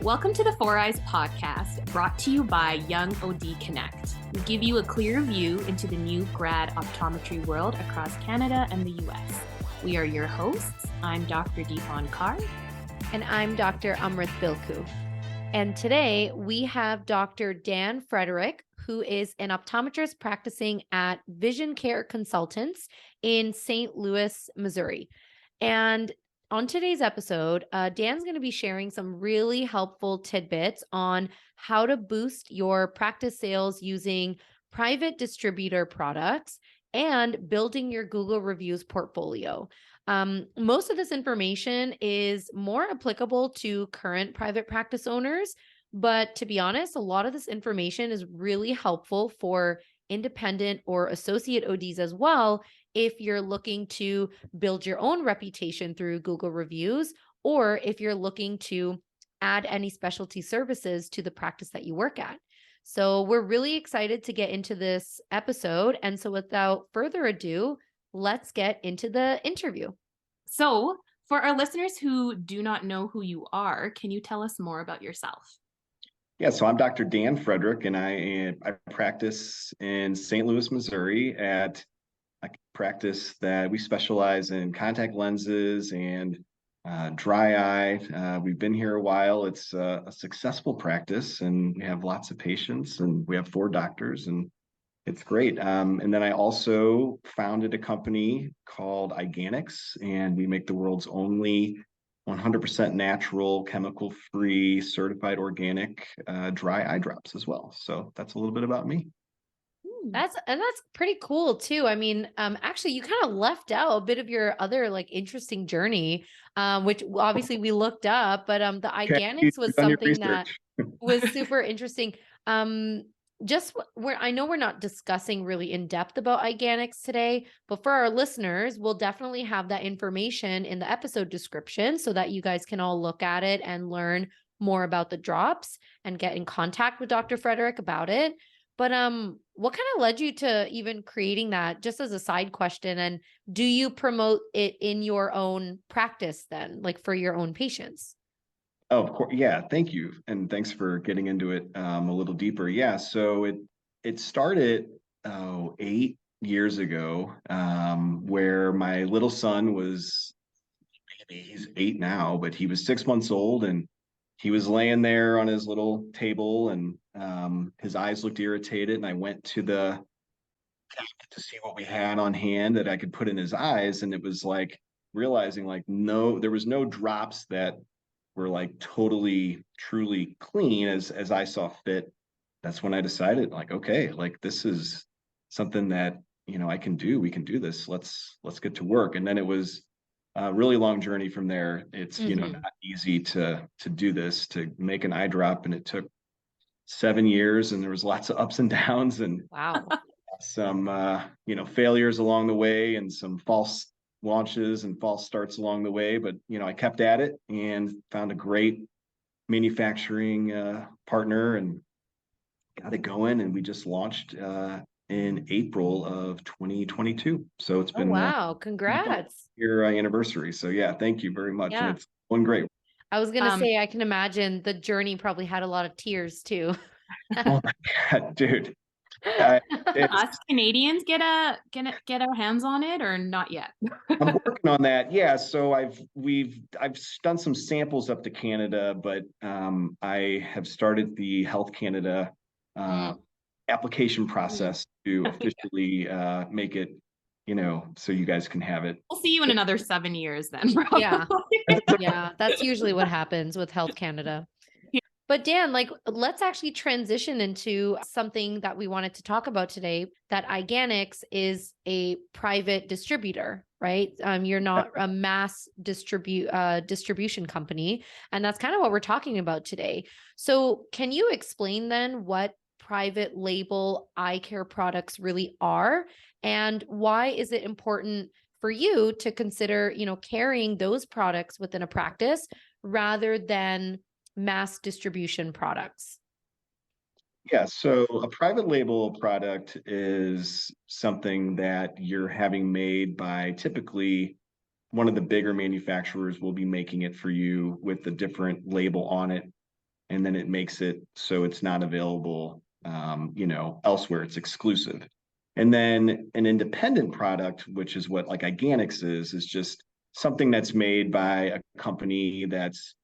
Welcome to the Four Eyes podcast, brought to you by Young OD Connect. We give you a clear view into the new grad optometry world across Canada and the US. We are your hosts. I'm Dr. Deepan Kaur. And I'm Dr. Amrit Bilku. And today we have Dr. Dan Friederich, who is an optometrist practicing at Vision Care Consultants in St. Louis, Missouri. And on today's episode, Dan's going to be sharing some really helpful tidbits on how to boost your practice sales using private distributor products and building your Google reviews portfolio. Most of this information is more applicable to current private practice owners, but to be honest, a lot of this information is really helpful for independent or associate ODs as well, if you're looking to build your own reputation through Google reviews, or if you're looking to add any specialty services to the practice that you work at. So we're really excited to get into this episode. And so without further ado, let's get into the interview. So for our listeners who do not know who you are, can you tell us more about yourself? Yeah, so I'm Dr. Dan Friederich, and I practice in St. Louis, Missouri at a practice that we specialize in contact lenses and dry eye. We've been here a while. It's a successful practice, and we have lots of patients, and we have 4 doctors, and it's great. And then I also founded a company called Iganix, and we make the world's only 100% natural, chemical-free, certified organic dry eye drops as well. So that's a little bit about me. That's pretty cool too. I mean, actually, you kind of left out a bit of your other interesting journey, which obviously we looked up, but the Iganix was something that was super interesting. I know we're not discussing really in depth about Iganix today, but for our listeners, we'll definitely have that information in the episode description so that you guys can all look at it and learn more about the drops and get in contact with Dr. Friederich about it. But what kind of led you to even creating that, just as a side question? And do you promote it in your own practice then, like for your own patients? Oh, of course. Yeah, thank you. And thanks for getting into it a little deeper. Yeah, so it started 8 years ago, where my little son was, he's 8 now, but he was 6 months old, and he was laying there on his little table, and his eyes looked irritated. And I went to the cabinet to see what we had on hand that I could put in his eyes. And it was like realizing there was no drops that were like totally, truly clean as I saw fit. That's when I decided okay, this is something that, I can do. We can do this. Let's get to work. And then it was a really long journey from there. It's, not easy to do this, to make an eye drop. And it took 7 years, and there was lots of ups and downs, and wow, some, failures along the way, and some false launches and false starts along the way. But, I kept at it and found a great manufacturing partner and got it going. And we just launched in April of 2022. So it's been wow, congrats. Your anniversary. So yeah, thank you very much. Yeah. And it's going great. I was going to say, I can imagine the journey probably had a lot of tears too. Oh my God, dude. Us Canadians get our hands on it, or not yet? I'm working on that. Yeah. So I've done some samples up to Canada, but I have started the Health Canada application process to officially make it, so you guys can have it. We'll see you in another 7 years then. Probably. Yeah. Yeah. That's usually what happens with Health Canada. But Dan, let's actually transition into something that we wanted to talk about today, that Iganix is a private distributor, right? You're not a mass distribution company. And that's kind of what we're talking about today. So can you explain then what private label eye care products really are, and why is it important for you to consider, carrying those products within a practice rather than mass distribution products? Yeah, so a private label product is something that you're having made by typically one of the bigger manufacturers will be making it for you with a different label on it, and then it makes it so it's not available, elsewhere. It's exclusive. And then an independent product, which is what like Iganix is just something that's made by a company that's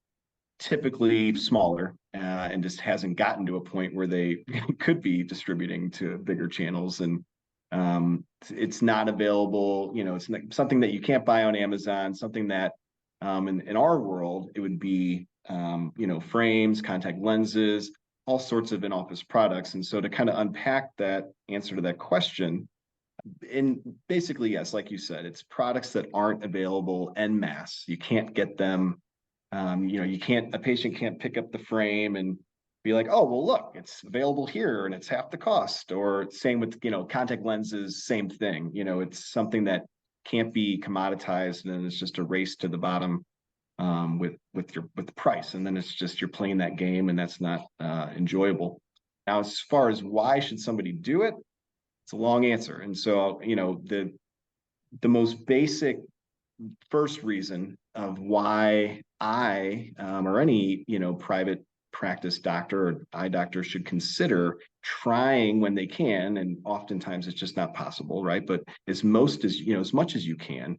typically smaller and just hasn't gotten to a point where they could be distributing to bigger channels. And it's not available, it's something that you can't buy on Amazon, something that in our world, it would be, frames, contact lenses, all sorts of in-office products. And so to kind of unpack that answer to that question, in basically, yes, like you said, it's products that aren't available en masse. You can't get them. A patient can't pick up the frame and be like, oh, well, look, it's available here and it's half the cost. Or same with, contact lenses, same thing. It's something that can't be commoditized, and then it's just a race to the bottom with the price. And then it's just you're playing that game, and that's not enjoyable. Now, as far as why should somebody do it, it's a long answer. And so, the most basic first reason of why I or any private practice doctor or eye doctor should consider trying when they can, and oftentimes it's just not possible, right? But as much as you can,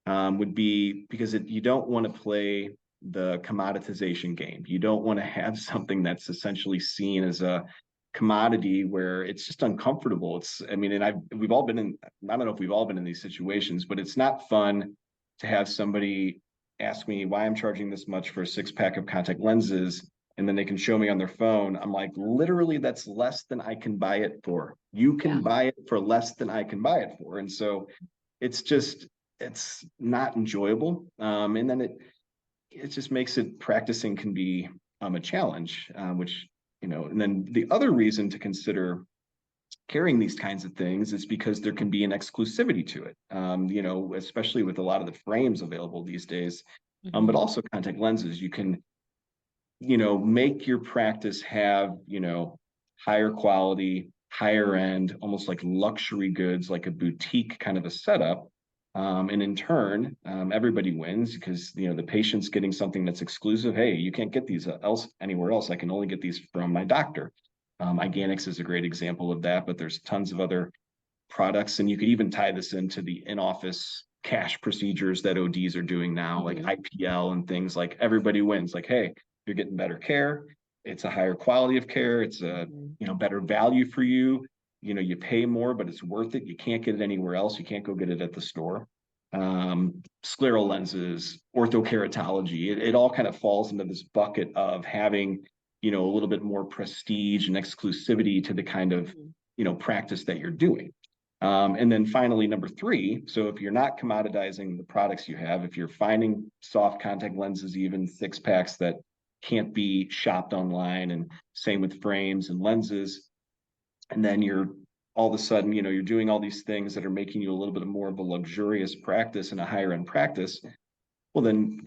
would be because you don't want to play the commoditization game. You don't want to have something that's essentially seen as a commodity where it's just uncomfortable. We've all been in, I don't know if we've all been in these situations, but it's not fun to have somebody ask me why I'm charging this much for a 6-pack of contact lenses, and then they can show me on their phone. I'm like, literally, that's less than I can buy it for. You can buy it for less than I can buy it for. And so it's not enjoyable. And then it just makes it, practicing can be a challenge, which, and then the other reason to consider carrying these kinds of things is because there can be an exclusivity to it, especially with a lot of the frames available these days, but also contact lenses. You can, make your practice have, higher quality, higher end, almost like luxury goods, like a boutique kind of a setup. And in turn, everybody wins because, the patient's getting something that's exclusive. Hey, you can't get these anywhere else. I can only get these from my doctor. Iganix is a great example of that, but there's tons of other products. And you could even tie this into the in-office cash procedures that ODs are doing now, like IPL and things. Like, everybody wins. Like, hey, you're getting better care. It's a higher quality of care. It's a, better value for you. You pay more, but it's worth it. You can't get it anywhere else. You can't go get it at the store. Scleral lenses, orthokeratology, it all kind of falls into this bucket of having, a little bit more prestige and exclusivity to the kind of, practice that you're doing. And then finally, number 3, so if you're not commoditizing the products you have, if you're finding soft contact lenses, even 6-packs that can't be shopped online, and same with frames and lenses, and then you're all of a sudden, you're doing all these things that are making you a little bit more of a luxurious practice and a higher end practice, well, then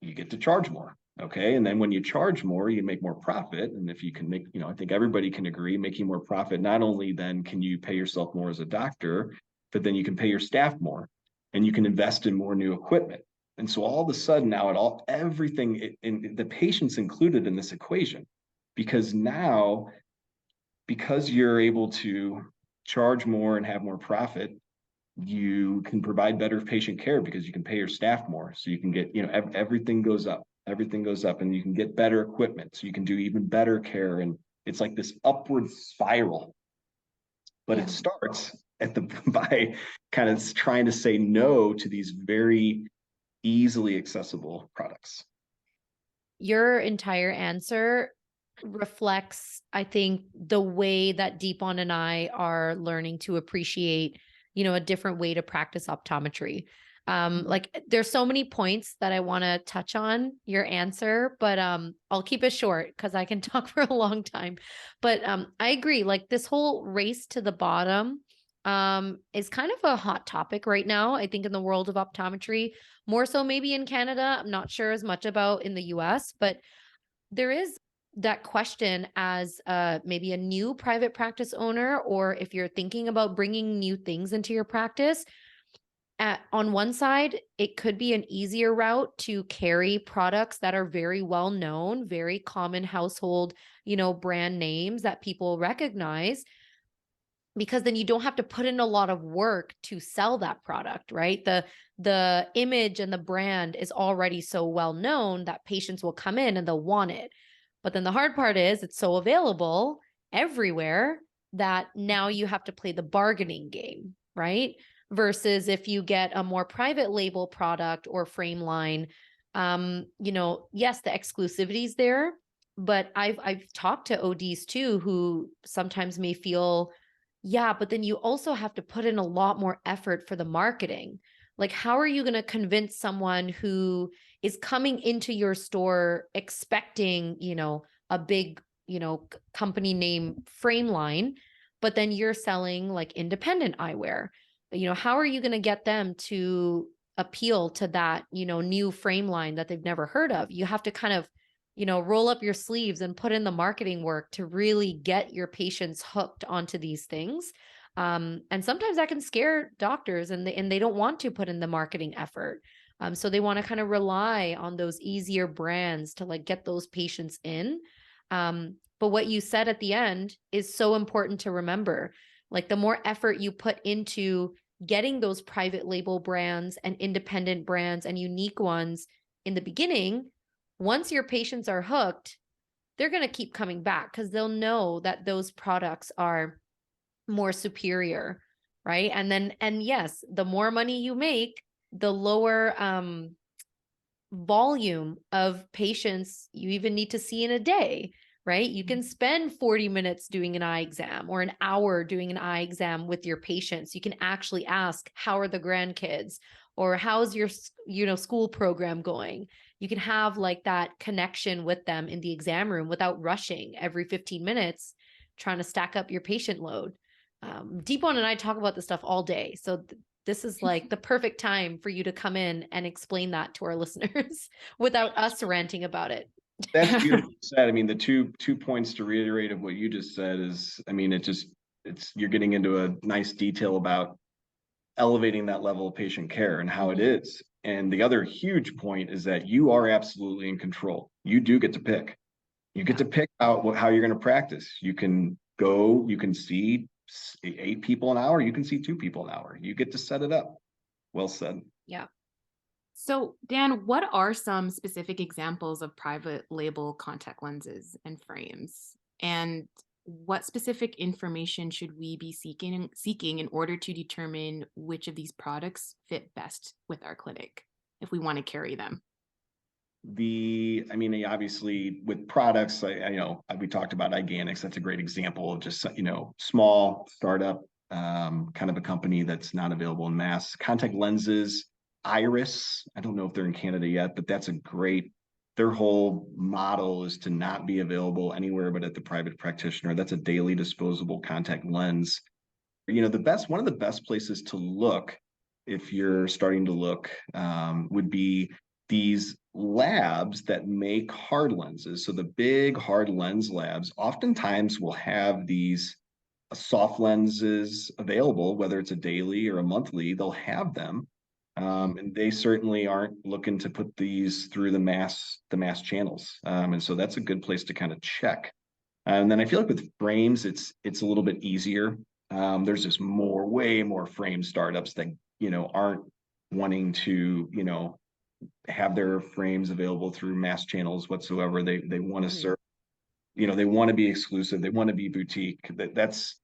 you get to charge more. Okay. And then when you charge more, you make more profit. And if you can make, I think everybody can agree, making more profit, not only then can you pay yourself more as a doctor, but then you can pay your staff more, and you can invest in more new equipment. And so all of a sudden now everything in the patient's included in this equation, because now, because you're able to charge more and have more profit, you can provide better patient care because you can pay your staff more. So you can get, everything goes up, and you can get better equipment. So you can do even better care. And it's like this upward spiral, but it starts by kind of trying to say no to these very easily accessible products. Your entire answer reflects, I think, the way that Deepon and I are learning to appreciate, a different way to practice optometry. Like, there's so many points that I want to touch on your answer, but I'll keep it short because I can talk for a long time. But I agree, like, this whole race to the bottom is kind of a hot topic right now, I think, in the world of optometry, more so maybe in Canada. I'm not sure as much about in the US, but there is that question as maybe a new private practice owner, or if you're thinking about bringing new things into your practice. On one side, it could be an easier route to carry products that are very well known, very common household, brand names that people recognize, because then you don't have to put in a lot of work to sell that product, right? The image and the brand is already so well known that patients will come in and they'll want it. But then the hard part is it's so available everywhere that now you have to play the bargaining game, right? Versus if you get a more private label product or frame line, yes, the exclusivity is there, but I've talked to ODs too who sometimes may feel, yeah, but then you also have to put in a lot more effort for the marketing. Like, how are you going to convince someone who is coming into your store expecting, a big, company name frame line, but then you're selling like independent eyewear? How are you going to get them to appeal to that, new frame line that they've never heard of? You have to kind of, roll up your sleeves and put in the marketing work to really get your patients hooked onto these things. And sometimes that can scare doctors, and they don't want to put in the marketing effort. So they want to kind of rely on those easier brands to like get those patients in. But what you said at the end is so important to remember. Like, the more effort you put into getting those private label brands and independent brands and unique ones in the beginning, once your patients are hooked, they're going to keep coming back because they'll know that those products are more superior, right? And yes, the more money you make, the lower volume of patients you even need to see in a day, right? You can spend 40 minutes doing an eye exam or an hour doing an eye exam with your patients. You can actually ask, how are the grandkids? Or how's your, school program going? You can have like that connection with them in the exam room without rushing every 15 minutes, trying to stack up your patient load. Deepon and I talk about this stuff all day. So this is like the perfect time for you to come in and explain that to our listeners without us ranting about it. That's beautifully said. I mean, the two points to reiterate of what you just said is, I mean, it's you're getting into a nice detail about elevating that level of patient care and how it is. And the other huge point is that you are absolutely in control. You do get to pick. You get to pick out how you're going to practice. You can go, you can see 8 people an hour, you can see 2 people an hour. You get to set it up. Well said. Yeah. So, Dan, what are some specific examples of private label contact lenses and frames? And what specific information should we be seeking in order to determine which of these products fit best with our clinic if we want to carry them? I mean, obviously with products, we talked about Iganics. That's a great example of just, small startup, kind of a company that's not available in mass. Contact lenses, Iris, I don't know if they're in Canada yet, but that's their whole model is to not be available anywhere but at the private practitioner. That's a daily disposable contact lens. One of the best places to look, if you're starting to look, would be these labs that make hard lenses. So the big hard lens labs oftentimes will have these soft lenses available, whether it's a daily or a monthly, they'll have them. And they certainly aren't looking to put these through the mass channels. And so that's a good place to kind of check. And then I feel like with frames, it's a little bit easier. There's just way more frame startups that, aren't wanting to, have their frames available through mass channels whatsoever. They want to serve, they want to be exclusive. They want to be boutique. That's,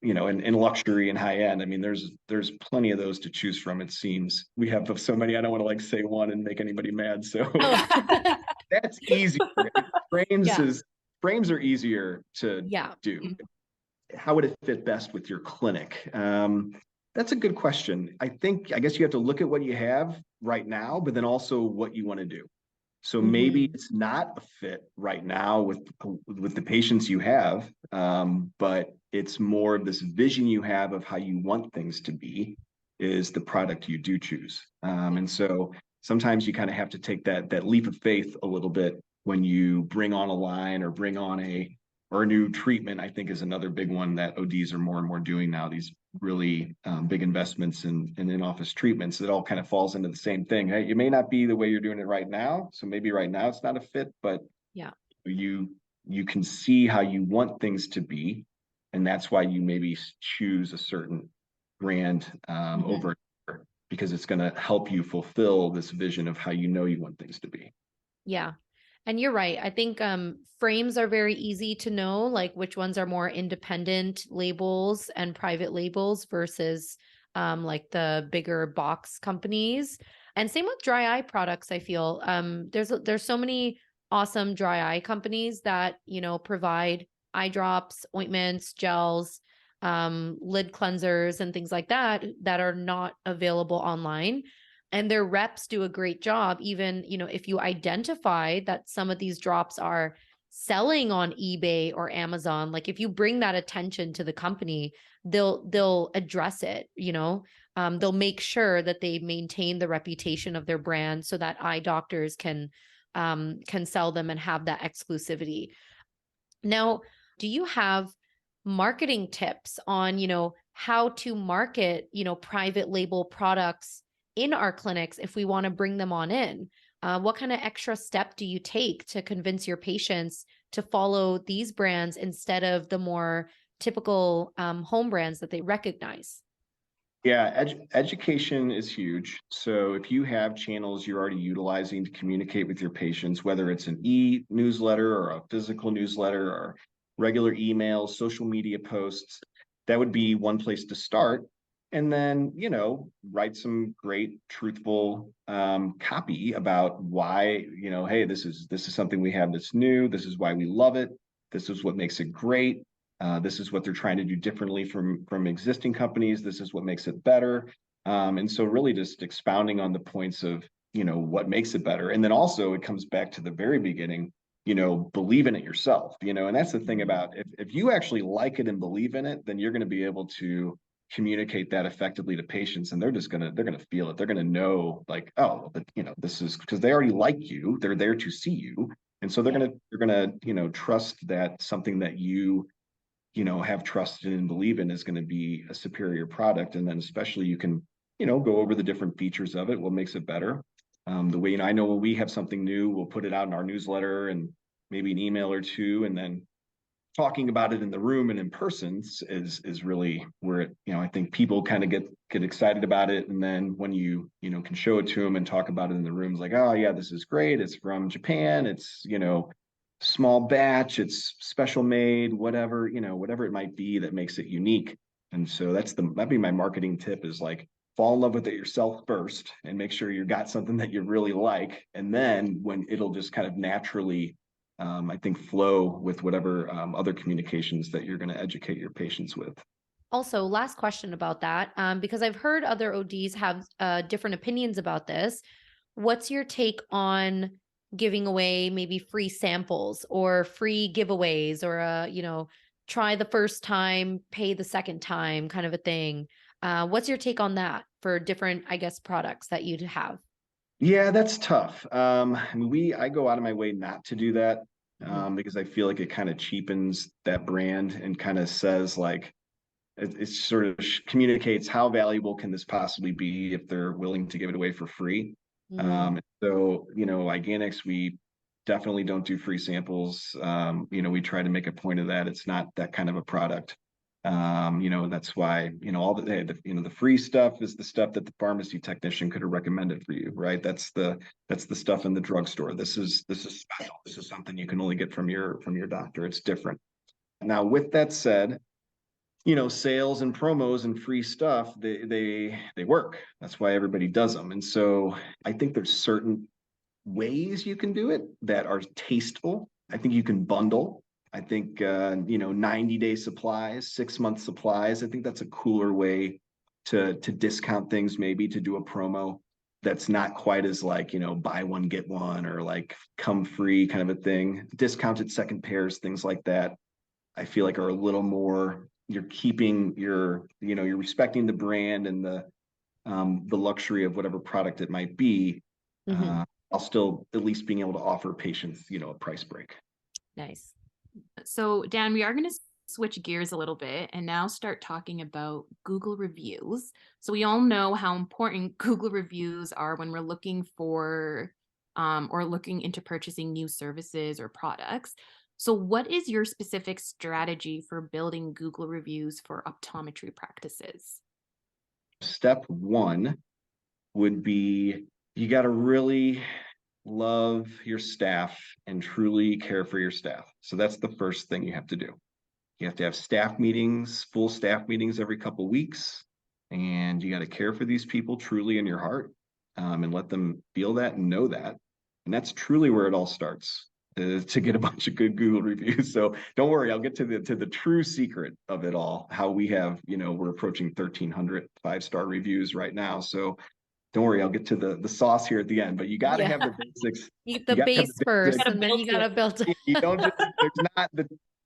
in luxury and high end. I mean, there's plenty of those to choose from. It seems we have so many. I don't want to like say one and make anybody mad. So that's easy. Frames are easier to do. How would it fit best with your clinic? That's a good question. I guess you have to look at what you have right now, but then also what you want to do. So maybe it's not a fit right now with the patients you have, but it's more of this vision you have of how you want things to be is the product you do choose. And so sometimes you kind of have to take that leap of faith a little bit when you bring on a line or bring on a new treatment, I think is another big one that ODs are more and more doing now. These really big investments in in-office treatments. It all kind of falls into the same thing. Hey, it may not be the way you're doing it right now, so maybe right now it's not a fit, but Yeah. you can see how you want things to be, and that's why you maybe choose a certain brand over, because it's going to help you fulfill this vision of how you want things to be. Yeah. And you're right. I think frames are very easy to know, like which ones are more independent labels and private labels versus like the bigger box companies. And same with dry eye products, I feel. There's so many awesome dry eye companies that, provide eye drops, ointments, gels, lid cleansers, and things like that that are not available online. And their reps do a great job. Even, if you identify that some of these drops are selling on eBay or Amazon, like if you bring that attention to the company, they'll address it, they'll make sure that they maintain the reputation of their brand so that eye doctors can sell them and have that exclusivity. Now, do you have marketing tips on, how to market, private label products in our clinics if we want to bring them on in? What kind of extra step do you take to convince your patients to follow these brands instead of the more typical home brands that they recognize? Yeah, education is huge. So if you have channels you're already utilizing to communicate with your patients, whether it's an e-newsletter or a physical newsletter or regular emails, social media posts, that would be one place to start. And then, write some great, truthful copy about why, hey, this is something we have that's new. This is why we love it. This is what makes it great. This is what they're trying to do differently from existing companies. This is what makes it better. And so really just expounding on the points of, what makes it better. And then also it comes back to the very beginning, believe in it yourself, and that's the thing about if you actually like it and believe in it, then you're going to be able to communicate that effectively to patients, and they're going to feel it. They're going to know like, oh, but this is because they already like you. They're there to see you. And so they're going to, trust that something that you have trusted and believe in is going to be a superior product. And then especially you can, go over the different features of it, what makes it better. The way, I know when we have something new, we'll put it out in our newsletter and maybe an email or two, and then talking about it in the room and in person is really where it, I think people kind of get excited about it. And then when you can show it to them and talk about it in the room, it's like, oh yeah, this is great. It's from Japan. It's, small batch, it's special made, whatever, whatever it might be that makes it unique. And so that'd be my marketing tip, is like, fall in love with it yourself first and make sure you got something that you really like. And then when it'll just kind of naturally, I think, flow with whatever other communications that you're going to educate your patients with. Also, last question about that, because I've heard other ODs have different opinions about this. What's your take on giving away maybe free samples or free giveaways, or try the first time, pay the second time kind of a thing? What's your take on that for different, I guess, products that you'd have? Yeah, that's tough. I go out of my way not to do that, because I feel like it kind of cheapens that brand and kind of says like, it sort of communicates how valuable can this possibly be if they're willing to give it away for free. So, Organics, we definitely don't do free samples. We try to make a point of that. It's not that kind of a product. That's why, all the free stuff is the stuff that the pharmacy technician could have recommended for you, right? That's the stuff in the drugstore. This is special. This is something you can only get from your doctor. It's different. Now, with that said, sales and promos and free stuff, they work. That's why everybody does them. And so I think there's certain ways you can do it that are tasteful. I think you can bundle. I think 90-day supplies, 6-month supplies. I think that's a cooler way to discount things, maybe to do a promo that's not quite as like, buy one, get one, or like come free kind of a thing. Discounted second pairs, things like that, I feel like are a little more, you're keeping you're respecting the brand and the luxury of whatever product it might be. while still at least being able to offer patients, a price break. Nice. So Dan, we are going to switch gears a little bit and now start talking about Google reviews. So we all know how important Google reviews are when we're looking for or looking into purchasing new services or products. So what is your specific strategy for building Google reviews for optometry practices? Step one would be, you got to really love your staff and truly care for your staff. So that's the first thing you have to do. You have to have staff meetings, full staff meetings every couple of weeks, and you got to care for these people truly in your heart, and let them feel that and know that. And that's truly where it all starts, to get a bunch of good Google reviews. So don't worry, I'll get to the true secret of it all. How we have, we're approaching 1,300 5-star reviews right now. So don't worry, I'll get to the sauce here at the end. But you got to have the basics. Eat the base first, and then you got to build it. You don't just, there's not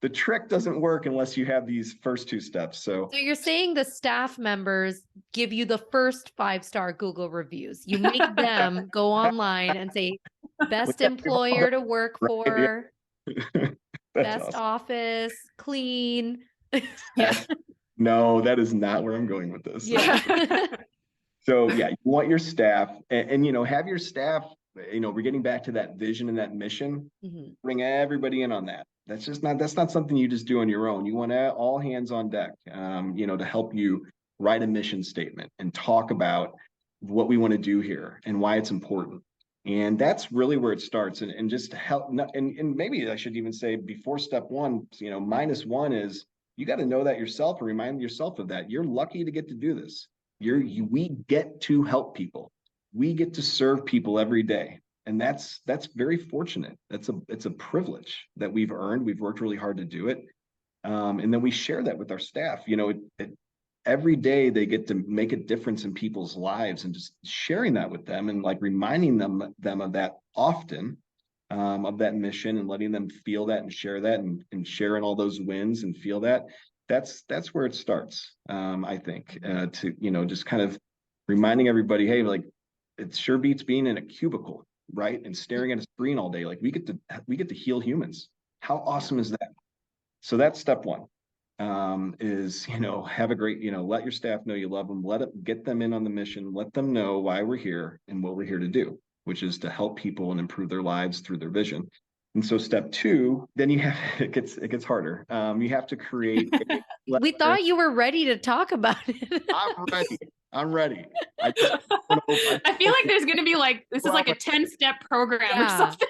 the trick doesn't work unless you have these first two steps. So you're saying the staff members give you the first 5-star Google reviews. You make them go online and say, best employer to work for, best awesome. Office, clean. No, that is not where I'm going with this. Yeah. So yeah, you want your staff and have your staff, we're getting back to that vision and that mission. Bring everybody in on that. That's not something you just do on your own. You want all hands on deck, to help you write a mission statement and talk about what we want to do here and why it's important. And that's really where it starts. And just to help, and maybe I should even say before step one, -1 is you got to know that yourself and remind yourself of that. You're lucky to get to do this. We get to help people. We get to serve people every day. And that's very fortunate. It's a privilege that we've earned. We've worked really hard to do it. And then we share that with our staff. Every day they get to make a difference in people's lives, and just sharing that with them and like reminding them of that often, of that mission, and letting them feel that and share that, and sharing all those wins and feel that. That's where it starts. I think to just kind of reminding everybody, hey, like, it sure beats being in a cubicle, right, and staring at a screen all day. Like, we get to heal humans. How awesome is that? So that's step one, is have a great, let your staff know you love them, get them in on the mission, let them know why we're here and what we're here to do, which is to help people and improve their lives through their vision. And so step two, then it gets harder. You have to create we thought you were ready to talk about it. I'm ready. I feel like there's going to be this is like a 10-step program or something.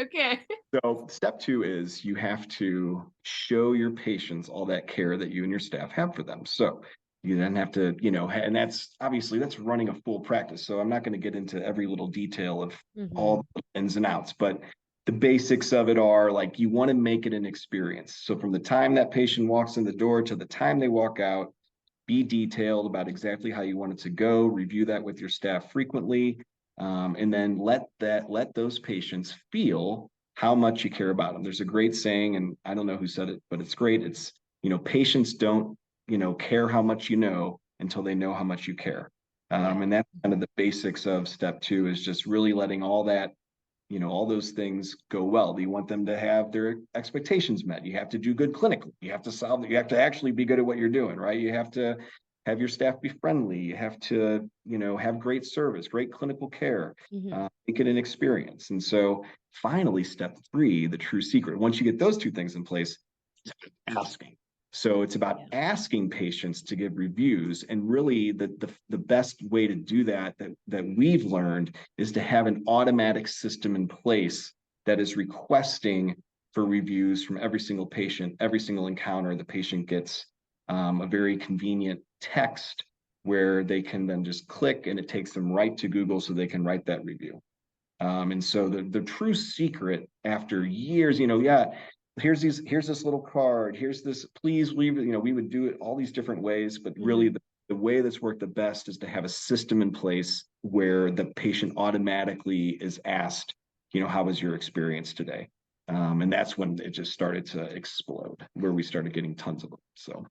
Okay. So step two is you have to show your patients all that care that you and your staff have for them. So you then have to, and that's running a full practice. So I'm not going to get into every little detail of all the ins and outs, but the basics of it are, like, you want to make it an experience. So from the time that patient walks in the door to the time they walk out, be detailed about exactly how you want it to go, review that with your staff frequently, and then let those patients feel how much you care about them. There's a great saying, and I don't know who said it, but it's great. It's, patients don't, care how much you know until they know how much you care. And that's kind of the basics of step two, is just really letting all that, all those things go well. You want them to have their expectations met. You have to do good clinically. You have to actually be good at what you're doing, right? You have to have your staff be friendly. You have to, have great service, great clinical care, make it an experience. And so finally, step three, the true secret, once you get those two things in place, it's asking. So it's about asking patients to give reviews, and really the best way to do that we've learned is to have an automatic system in place that is requesting for reviews from every single patient. Every single encounter, the patient gets a very convenient text where they can then just click, and it takes them right to Google so they can write that review. And so the true secret, after years, here's this little card, here's this, please leave it, we would do it all these different ways, but really the way that's worked the best is to have a system in place where the patient automatically is asked, how was your experience today? And that's when it just started to explode, where we started getting tons of them. So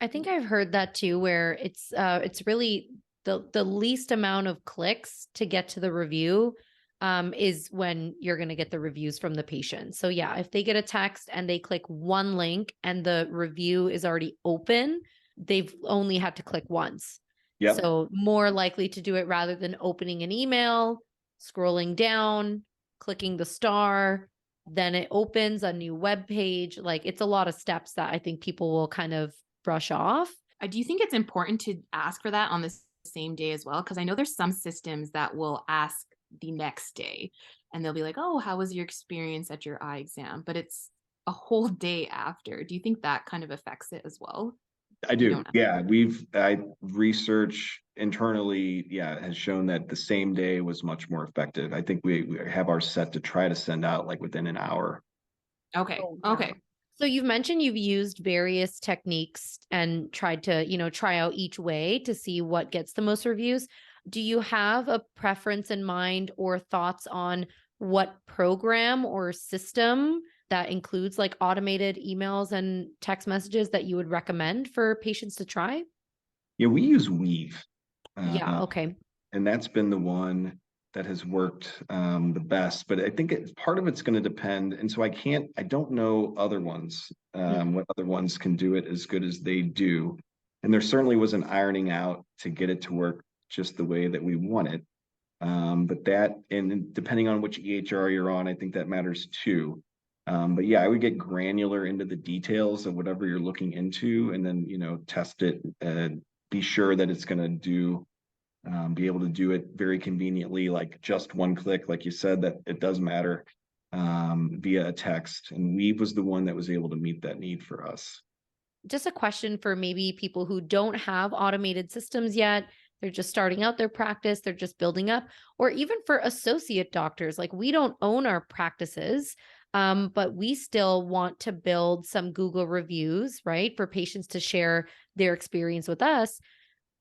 I think I've heard that too, where it's really the least amount of clicks to get to the review is when you're going to get the reviews from the patient. So yeah, if they get a text and they click one link and the review is already open, they've only had to click once. Yep. So more likely to do it rather than opening an email, scrolling down, clicking the star, then it opens a new web page. Like it's a lot of steps that I think people will kind of brush off. Do you think it's important to ask for that on the same day as well? Because I know there's some systems that will ask the next day and they'll be like, oh, how was your experience at your eye exam? But it's a whole day after. Do you think that kind of affects it as well? I do. Yeah. Research internally, has shown that the same day was much more effective. I think we have our set to try to send out like within an hour. Okay. Oh, yeah. Okay. So you've mentioned you've used various techniques and tried to, try out each way to see what gets the most reviews. Do you have a preference in mind or thoughts on what program or system that includes like automated emails and text messages that you would recommend for patients to try? Yeah, we use Weave. Yeah. Okay. And that's been the one that has worked the best, but I think part of it's going to depend. And so I don't know other ones, what other ones can do it as good as they do. And there certainly was an ironing out to get it to work just the way that we want it. But and depending on which EHR you're on, I think that matters too. But yeah, I would get granular into the details of whatever you're looking into and then, test it and be sure that it's going to be able to do it very conveniently, like just one click, like you said, that it does matter via a text. And Weave was the one that was able to meet that need for us. Just a question for maybe people who don't have automated systems yet. They're just starting out their practice. They're just building up, or even for associate doctors. Like we don't own our practices, but we still want to build some Google reviews, right? For patients to share their experience with us.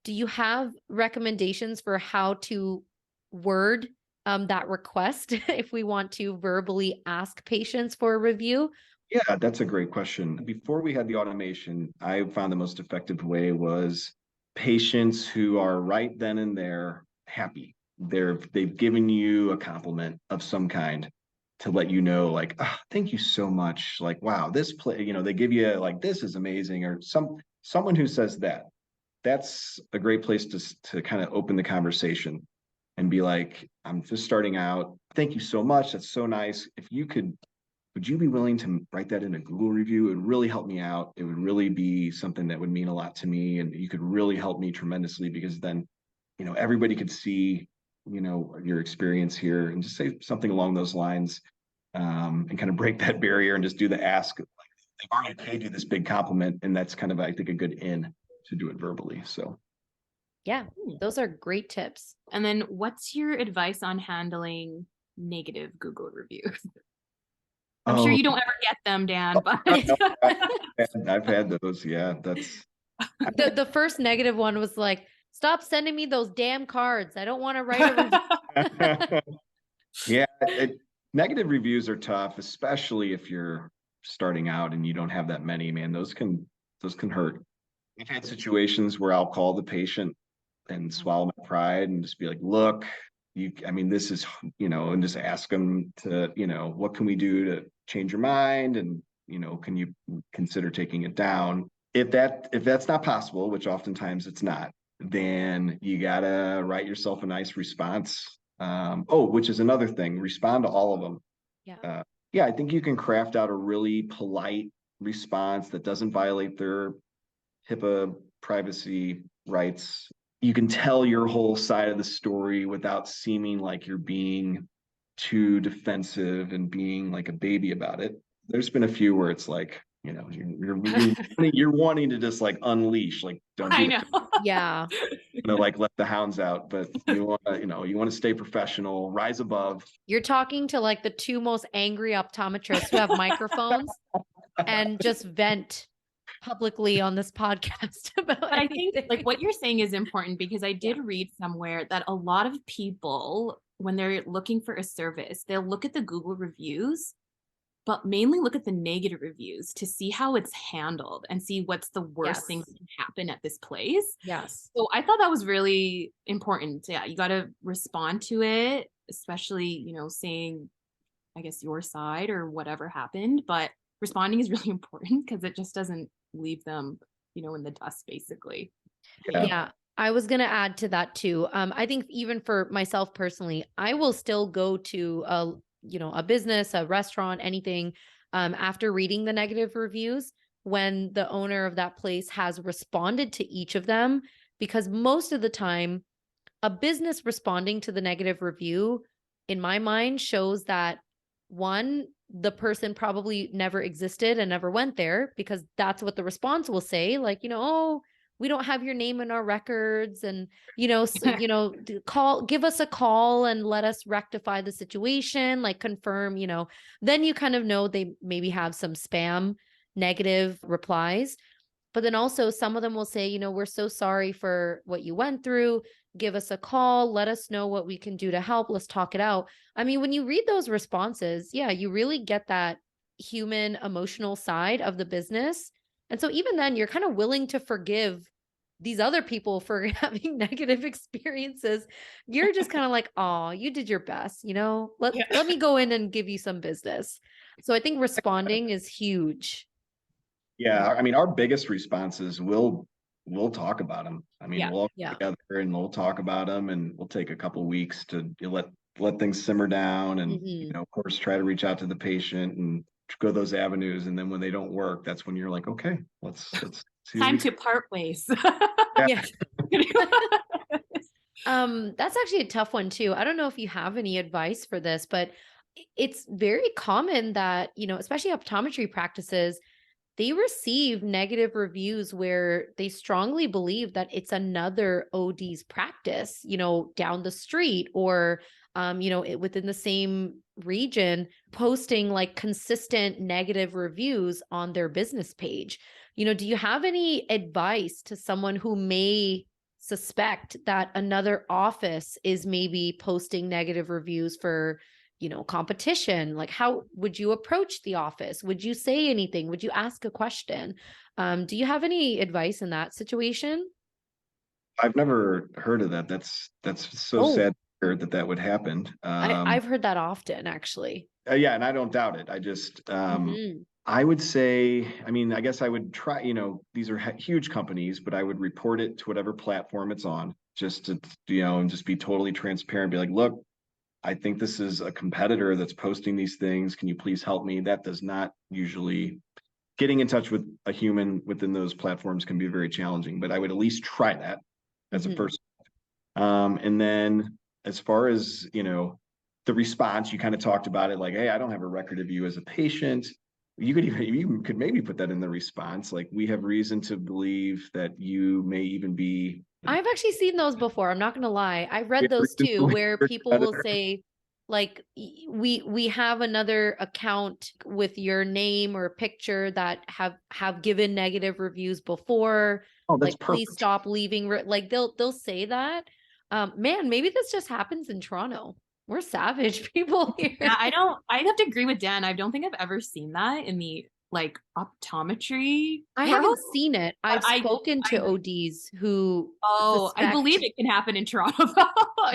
Do you have recommendations for how to word that request if we want to verbally ask patients for a review? Yeah, that's a great question. Before we had the automation, I found the most effective way was patients who are right then and there happy. They've given you a compliment of some kind to let you know, like, oh, thank you so much. Like, wow, this play, they give you like, this is amazing, or someone who says that. That's a great place to kind of open the conversation and be like, I'm just starting out. Thank you so much. That's so nice. Would you be willing to write that in a Google review? It would really help me out. It would really be something that would mean a lot to me. And you could really help me tremendously because then, everybody could see, your experience here and just say something along those lines and kind of break that barrier and just do the ask. Like, they've already paid you this big compliment. And that's kind of, I think, a good in to do it verbally. So yeah, those are great tips. And then what's your advice on handling negative Google reviews? I'm sure you don't ever get them, Dan, but I've had those. Yeah, that's the first negative one was like, stop sending me those damn cards. I don't want to write a review. Yeah, negative reviews are tough, especially if you're starting out and you don't have that many, man. Those can hurt. I've had situations where I'll call the patient and swallow my pride and just be like, look, this is, and just ask them to, what can we do to change your mind? And, can you consider taking it down? If that's not possible, which oftentimes it's not, then you gotta write yourself a nice response. Which is another thing, respond to all of them. Yeah. I think you can craft out a really polite response that doesn't violate their HIPAA privacy rights. You can tell your whole side of the story without seeming like you're being too defensive and being like a baby about it. There's been a few where it's like, you're wanting to just like unleash, like don't do that. Yeah. Like let the hounds out, but you want to stay professional, rise above. You're talking to like the two most angry optometrists who have microphones and just vent publicly on this podcast about but anything. I think like what you're saying is important because I did read somewhere that a lot of people, when they're looking for a service, they'll look at the Google reviews, but mainly look at the negative reviews to see how it's handled and see what's the worst thing that can happen at this place. Yes. So I thought that was really important. Yeah, you got to respond to it, especially, saying, I guess, your side or whatever happened. But responding is really important because it just doesn't leave them, in the dust, basically. Yeah. I was going to add to that too. I think even for myself personally, I will still go to a business, a restaurant, anything, after reading the negative reviews when the owner of that place has responded to each of them, because most of the time a business responding to the negative review, in my mind, shows that one, the person probably never existed and never went there, because that's what the response will say. Like, oh, we don't have your name in our records, and, give us a call and let us rectify the situation, like confirm, then you kind of know they maybe have some spam negative replies. But then also some of them will say, we're so sorry for what you went through. Give us a call. Let us know what we can do to help. Let's talk it out. I mean, when you read those responses, yeah, you really get that human emotional side of the business. And so even then, you're kind of willing to forgive these other people for having negative experiences. You're just kind of like, oh, you did your best, let me go in and give you some business. So I think responding is huge. Yeah, I mean, our biggest responses we'll talk about them. I mean, we'll all get together and we'll talk about them, and we'll take a couple weeks to let things simmer down, and of course, try to reach out to the patient and go those avenues. And then when they don't work, that's when you're like, okay, let's see. Time to part ways. Yeah. That's actually a tough one too. I don't know if you have any advice for this, but it's very common that, especially optometry practices, they receive negative reviews where they strongly believe that it's another OD's practice, down the street, or, within the same region, posting like consistent negative reviews on their business page. Do you have any advice to someone who may suspect that another office is maybe posting negative reviews for competition? Like, how would you approach the office? Would you say anything? Would you ask a question? Do you have any advice in that situation? I've never heard of that. That's so sad to hear that would happen. I've heard that often, actually. Yeah, and I don't doubt it. I just, I would say, I mean, I guess I would try, these are huge companies, but I would report it to whatever platform it's on, just to, and just be totally transparent. Be like, look, I think this is a competitor that's posting these things. Can you please help me? That does not usually, getting in touch with a human within those platforms can be very challenging, but I would at least try that as a first. And then as far as, the response, you kind of talked about it like, hey, I don't have a record of you as a patient. You could maybe put that in the response. Like, we have reason to believe that you may even be. I've actually seen those before. I'm not going to lie. I read those too, where people will say, like, we have another account with your name or picture that have given negative reviews before. Oh, that's like, perfect. Please stop leaving. Like, they'll say that. Man, maybe this just happens in Toronto. We're savage people here. Yeah, I have to agree with Dan. I don't think I've ever seen that in the optometry. I haven't seen it. I've spoken to ODs who. I believe it can happen in Toronto.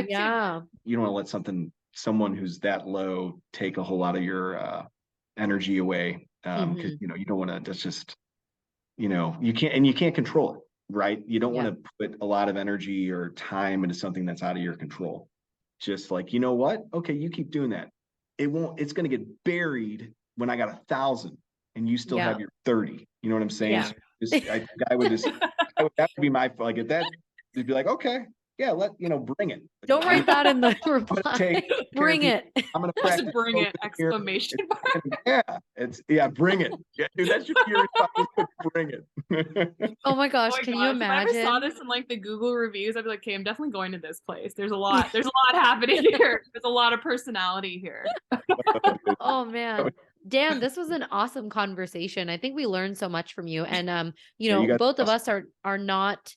Yeah. You don't want to let someone who's that low take a whole lot of your energy away. Because you don't want to, that's just, you can't control it, right? You don't want to put a lot of energy or time into something that's out of your control. Just like, you know what? Okay, you keep doing that. It's going to get buried when I got 1,000 and you still have your 30. You know what I'm saying? Yeah. So that would be my, like, if that, you'd be like, okay, yeah, bring it. Don't write that in the reply. Bring it. I'm going to practice. Bring it, exclamation mark. Bring it. Yeah, dude, that should be your response. Bring it. Oh my gosh, can you imagine? If I ever saw this in like the Google reviews, I'd be like, okay, I'm definitely going to this place. There's a lot happening here. There's a lot of personality here. Oh man. Dan, this was an awesome conversation. I think we learned so much from you. And both of us are not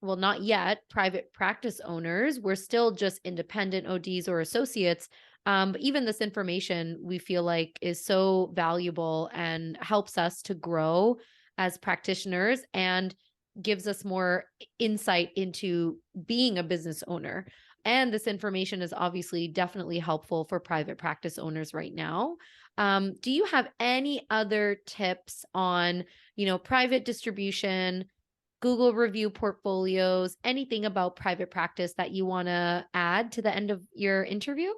well, not yet, private practice owners. We're still just independent ODs or associates. But even this information we feel like is so valuable and helps us to grow as practitioners and gives us more insight into being a business owner. And this information is obviously definitely helpful for private practice owners right now. Do you have any other tips on, private distribution, Google review portfolios, anything about private practice that you want to add to the end of your interview?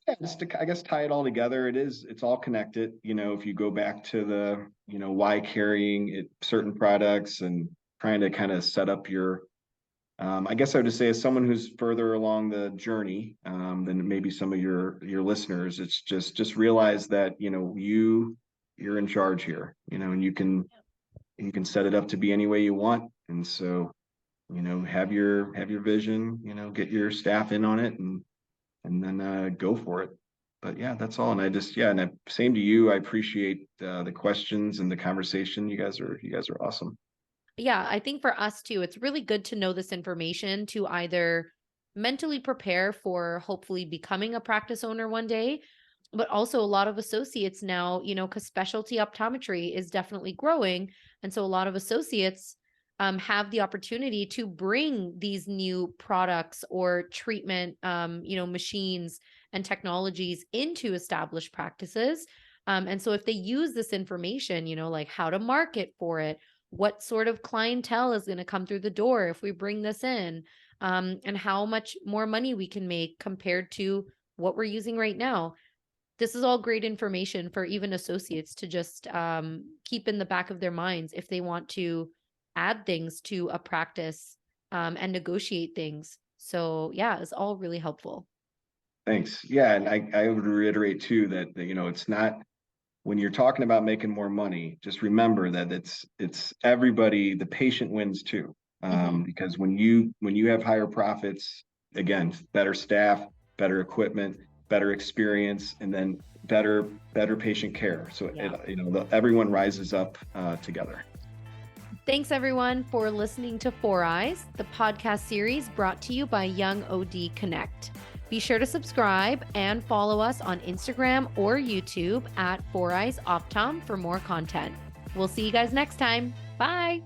Yeah, just to, I guess, tie it all together, it's all connected. If you go back to the, why carrying it, certain products and trying to kind of set up your, I guess I would just say as someone who's further along the journey than maybe some of your listeners, it's just realize that, you're in charge here, and you can set it up to be any way you want. And so, have your vision, get your staff in on it and then go for it. But yeah, that's all. And same to you. I appreciate the questions and the conversation. You guys are awesome. Yeah, I think for us too, it's really good to know this information to either mentally prepare for hopefully becoming a practice owner one day, but also a lot of associates now, because specialty optometry is definitely growing. And so a lot of associates have the opportunity to bring these new products or treatment, machines and technologies into established practices. And so if they use this information, like how to market for it, what sort of clientele is going to come through the door if we bring this in, and how much more money we can make compared to what we're using right now. This is all great information for even associates to just keep in the back of their minds if they want to add things to a practice and negotiate things. So yeah, it's all really helpful. Thanks. Yeah, and I would reiterate too that it's not, when you're talking about making more money, just remember that it's everybody, the patient wins too. Because when you have higher profits, again, better staff, better equipment, better experience, and then better patient care. So everyone rises up together. Thanks everyone for listening to Four Eyes, the podcast series brought to you by Young OD Connect. Be sure to subscribe and follow us on Instagram or YouTube at Four Eyes Optom for more content. We'll see you guys next time. Bye.